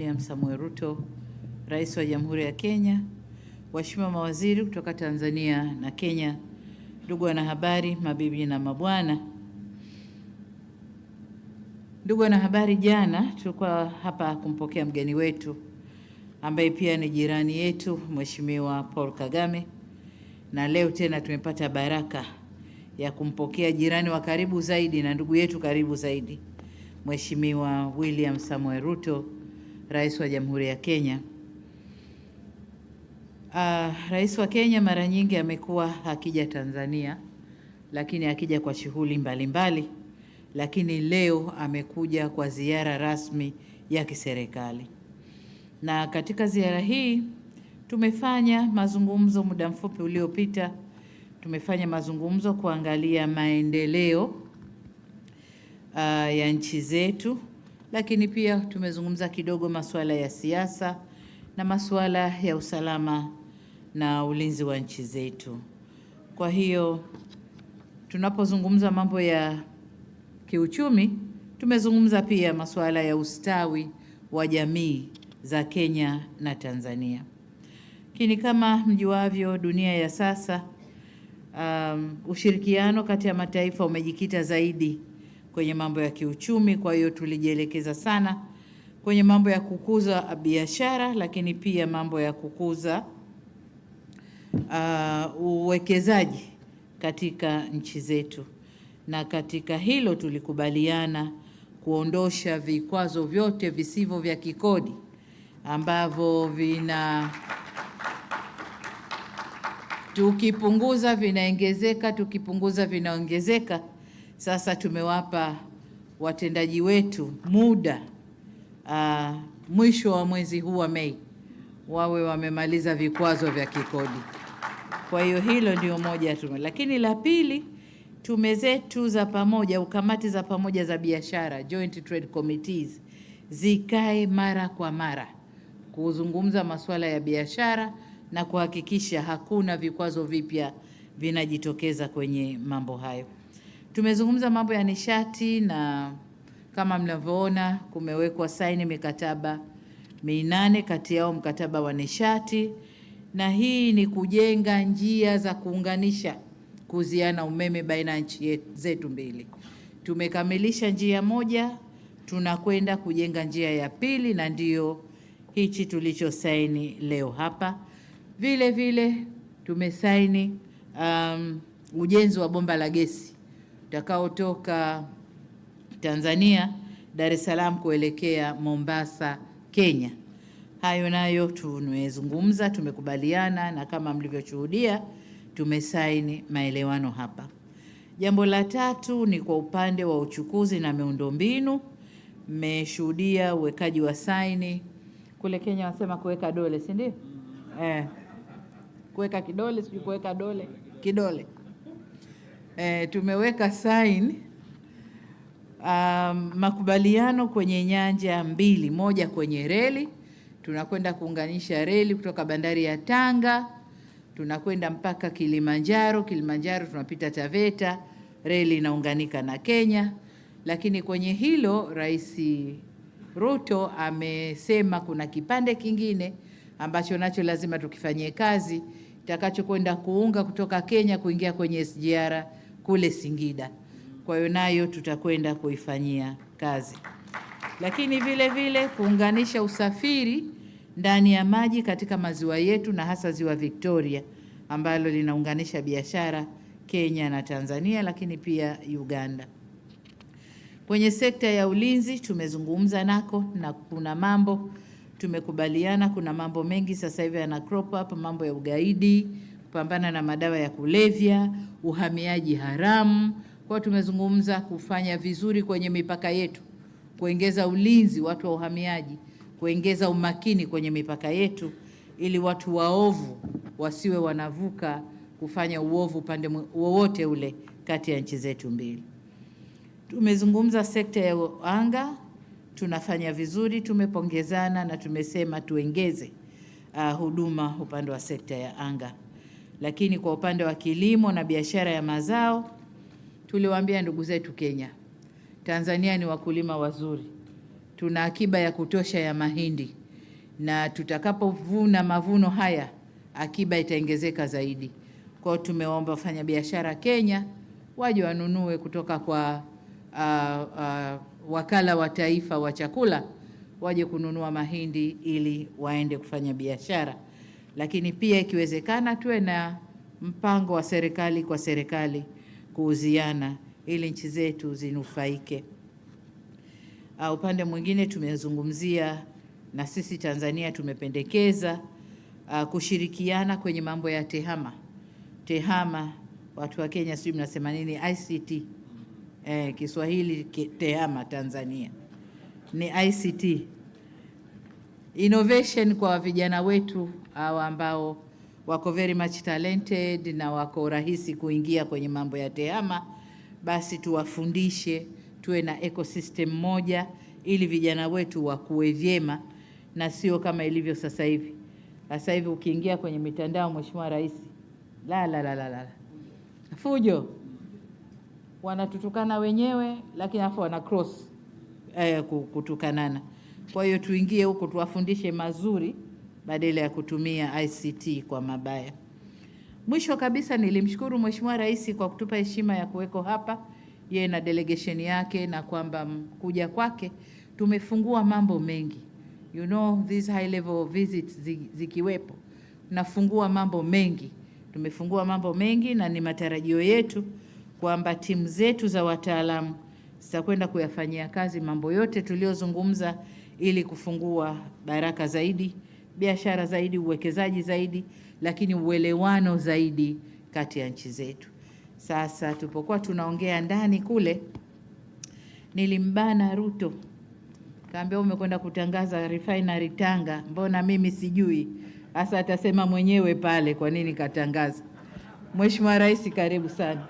William Samoei Ruto, Rais wa Jamhuri ya Kenya, waheshimiwa mawaziri kutoka Tanzania na Kenya, ndugu wanahabari, mabibi na mabwana. Ndugu wanahabari, jana tulikuwa hapa kumpokea mgeni wetu ambaye pia ni jirani yetu, Mheshimiwa Paul Kagame, na leo tena tumepata baraka ya kumpokea jirani wa karibu zaidi na ndugu yetu karibu zaidi, Mheshimiwa William Samoei Ruto, Rais wa Jamhuri ya Kenya. Rais wa Kenya mara nyingi amekuwa akija Tanzania, lakini akija kwa shughuli mbalimbali, lakini leo amekuja kwa ziara rasmi ya kiserikali. Na katika ziara hii tumefanya mazungumzo muda mfupi uliopita. Tumefanya mazungumzo kuangalia maendeleo ya nchi zetu, lakini pia tumezungumza kidogo masuala ya siasa na masuala ya usalama na ulinzi wa nchi zetu. Kwa hiyo tunapozungumza mambo ya kiuchumi, tumezungumza pia masuala ya ustawi wa jamii za Kenya na Tanzania. Lakini kama mjuavyo, dunia ya sasa, ushirikiano kati ya mataifa umejikita zaidi kwenye mambo ya kiuchumi. Kwa hiyo tulijielekeza sana kwenye mambo ya kukuza biashara, lakini pia mambo ya kukuza uwekezaji katika nchi zetu. Na katika hilo tulikubaliana kuondosha vikwazo vyote visivyo vya kikodi ambavyo tukipunguza vinaongezeka, tukipunguza vinaongezeka. Sasa tumewapa watendaji wetu muda mwisho wa mwezi huu wa Mei wawe wamemaliza vikwazo vya kikodi. Kwa hiyo hilo ndio moja tu. Lakini la pili, tume zetu za pamoja au kamati za pamoja za biashara, Joint Trade Committees, zikae mara kwa mara kuzungumza masuala ya biashara na kuhakikisha hakuna vikwazo vipya vinajitokeza kwenye mambo hayo. Tumezungumza mambo ya nishati, na kama mnavyoona kumewekwa saini mikataba 8, kati yao mkataba wa nishati, na hii ni kujenga njia za kuunganisha kuziana umeme baina ya nchi zetu mbili. Tumekamilisha njia moja, tunakwenda kujenga njia ya pili, na ndio hichi tulichosaini leo hapa. Vile vile tumesaini ujenzi wa bomba la gesi utakaotoka Tanzania Dar es Salaam kuelekea Mombasa, Kenya. Hayo nayo tumezungumza, tumekubaliana, na kama mlivyoshuhudia tumesaini maelewano hapa. Jambo la tatu ni kwa upande wa uchukuzi na miundombinu. Mmeshuhudia uwekaji wa saini kule Kenya, wasema kuweka dole, si ndio? Kuweka kidole, sijui kuweka dole, kidole. Tumeweka saini makubaliano kwenye nyanja mbili. Moja kwenye reli, tunakwenda kuunganisha reli kutoka bandari ya Tanga, tunakwenda mpaka Kilimanjaro. Kilimanjaro tunapita Taveta, reli inaunganika na Kenya. Lakini kwenye hilo Rais Ruto amesema kuna kipande kingine ambacho nacho lazima tukifanyie kazi, itakachokwenda kuunga kutoka Kenya kuingia kwenye SGR kule Singida. Kwa hiyo nayo tutakwenda kuifanyia kazi. Lakini vile vile kuunganisha usafiri ndani ya maji katika maziwa yetu, na hasa ziwa Victoria ambalo linaunganisha biashara Kenya na Tanzania, lakini pia Uganda. Kwenye sekta ya ulinzi tumezungumza nako, na kuna mambo tumekubaliana. Kuna mambo mengi sasa hivi yana crop up, mambo ya ugaidi, kupambana na madawa ya kulevya, uhamiaji haramu. Kwa tumezungumza kufanya vizuri kwenye mipaka yetu, kuongeza ulinzi watu wa uhamiaji, kuongeza umakini kwenye mipaka yetu, ili watu waovu wasiwe wanavuka kufanya uovu upande wowote ule kati ya nchi zetu mbili. Tumezungumza sekta ya anga, tunafanya vizuri, tumepongezana na tumesema tuongeze huduma upande wa sekta ya anga. Lakini kwa upande wa kilimo na biashara ya mazao, tuliwaambia ndugu zetu Kenya, Tanzania ni wakulima wazuri, tuna akiba ya kutosha ya mahindi, na tutakapovuna mavuno haya akiba itaongezeka zaidi. Kwa hiyo tumeomba wafanyabiashara Kenya waje wanunue kutoka kwa wakala wa taifa wa chakula, waje kununua mahindi ili waende kufanya biashara. Lakini pia ikiwezekana tuwe na mpango wa serikali kwa serikali kuuziana ili nchi zetu zinufaike. Upande mwingine tumezungumzia, na sisi Tanzania tumependekeza kushirikiana kwenye mambo ya tehama. Tehama, watu wa Kenya sijui mnasema nini, ICT. Kiswahili tehama Tanzania ni ICT. Innovation kwa vijana wetu ambao wako very much talented na wako rahisi kuingia kwenye mambo ya tehama, basi tuwafundishe, tuwe na ecosystem moja ili vijana wetu wakue vyema, na sio kama ilivyo sasa hivi. Sasa hivi ukiingia kwenye mitandao, Mheshimiwa Rais, la fujo, wanatutukana wenyewe, lakini afu wana cross kutukanana. Kwa hiyo tuingie huko tuwafundishe mazuri badala ya kutumia ICT kwa mabaya. Mwisho kabisa, nilimshukuru Mheshimiwa Rais kwa kutupa heshima ya kuweko hapa yeye na delegation yake, na kwamba kuja kwake tumefungua mambo mengi. You know, these high level visits zikiwepo nafungua mambo mengi. Tumefungua mambo mengi, na ni matarajio yetu kwamba timu zetu za wataalamu zitakwenda kuyafanyia kazi mambo yote tuliyozungumza ili kufungua baraka zaidi, biashara zaidi, uwekezaji zaidi, lakini uelewano zaidi kati ya nchi zetu. Sasa tupokuwa tunaongea ndani kule, nilimbana Ruto, kaambia umekwenda kutangaza refinery Tanga, mbona mimi sijui? Sasa atasema mwenyewe pale kwa nini katangaza. Mheshimiwa Rais, karibu sana.